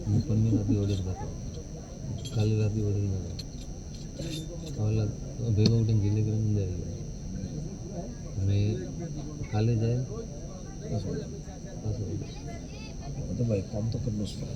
હું પરની રાતે ઓર્ડર કરતો, કાલે રાતે ઓર્ડર ન કરતો, હવે ભેગા ઉઠીને જિલ્લેગ્રામ અંદર આવી ગયા. મેં કાલે જાય तो भाई काम तो करना पड़ेगा.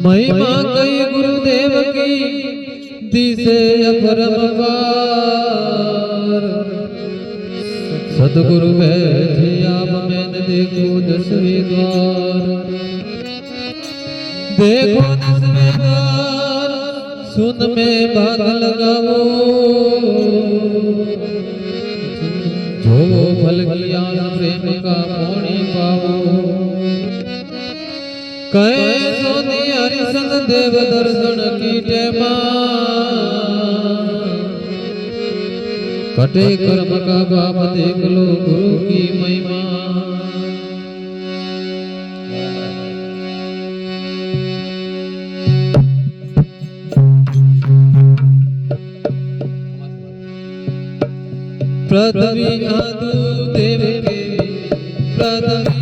महिमा कई गुरुदेव की दिसे अपरम पार, सतगुरु बैठे आप मैंने देखो दसवें द्वार, देखो दसवें द्वार सुन में भाग लगाओ, जो फल किया प्रेम का पौनी पाओ, कैसो हरिसंग देव दर्शन की टेमा, कटे कर्म का बाप देख लो गुरु की महिमा. पृथ्वी आदि देव के पृथ्वी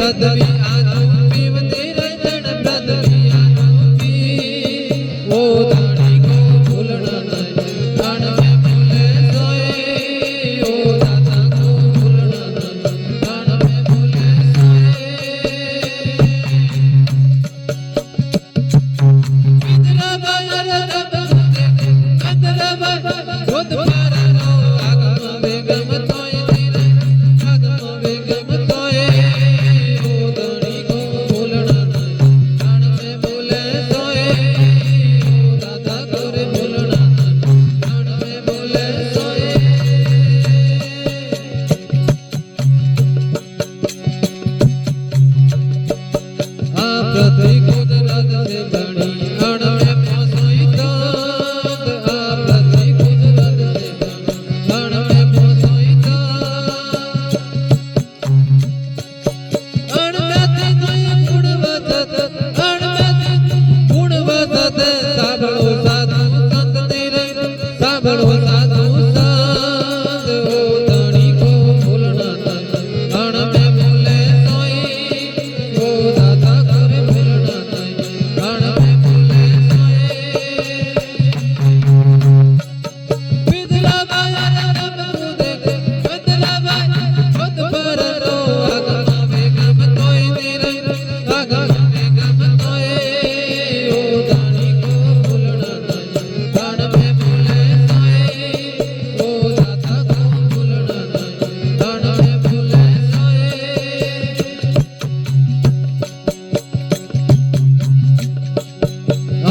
पदवी आजू पीवती रजन पदवी आजू पी ओ दानी को भूलना नहीं दान में भूले सोए ओ दाता को भूलना नहीं दान में भूले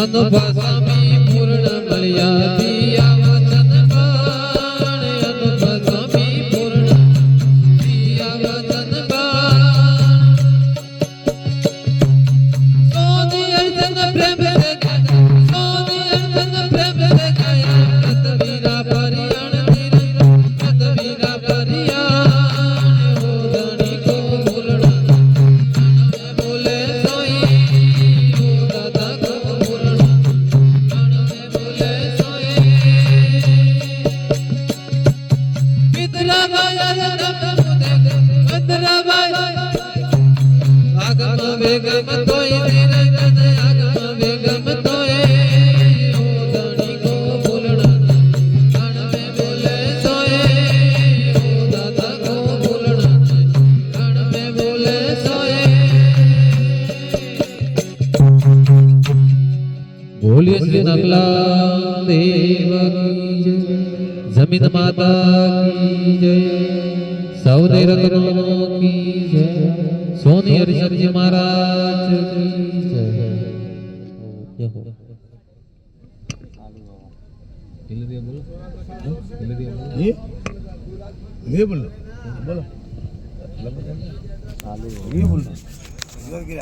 અનુભવામી પૂર્ણ મળ્યા દિયા વચન બાણ અનુભવામી પૂર્ણ દિયા વચન બાણ સોની અર્જન પ્રેમ રે ગયા સોની અર્જન પ્રેમ રે ગયા કતવીરા પરિયાણ તીર કતવીરા પરિયાણ હો ધણી કો ભૂલણા દાન બોલે સોઈ હો દાદા કો બોલીએ શ્રી નકલા દેવ કી જય જમીન માતા કી જય સૌને રત્નો કી જય સોની હરિશરજી મહારાજ કી જય જય હો ये बोलो बोलो ये बोलो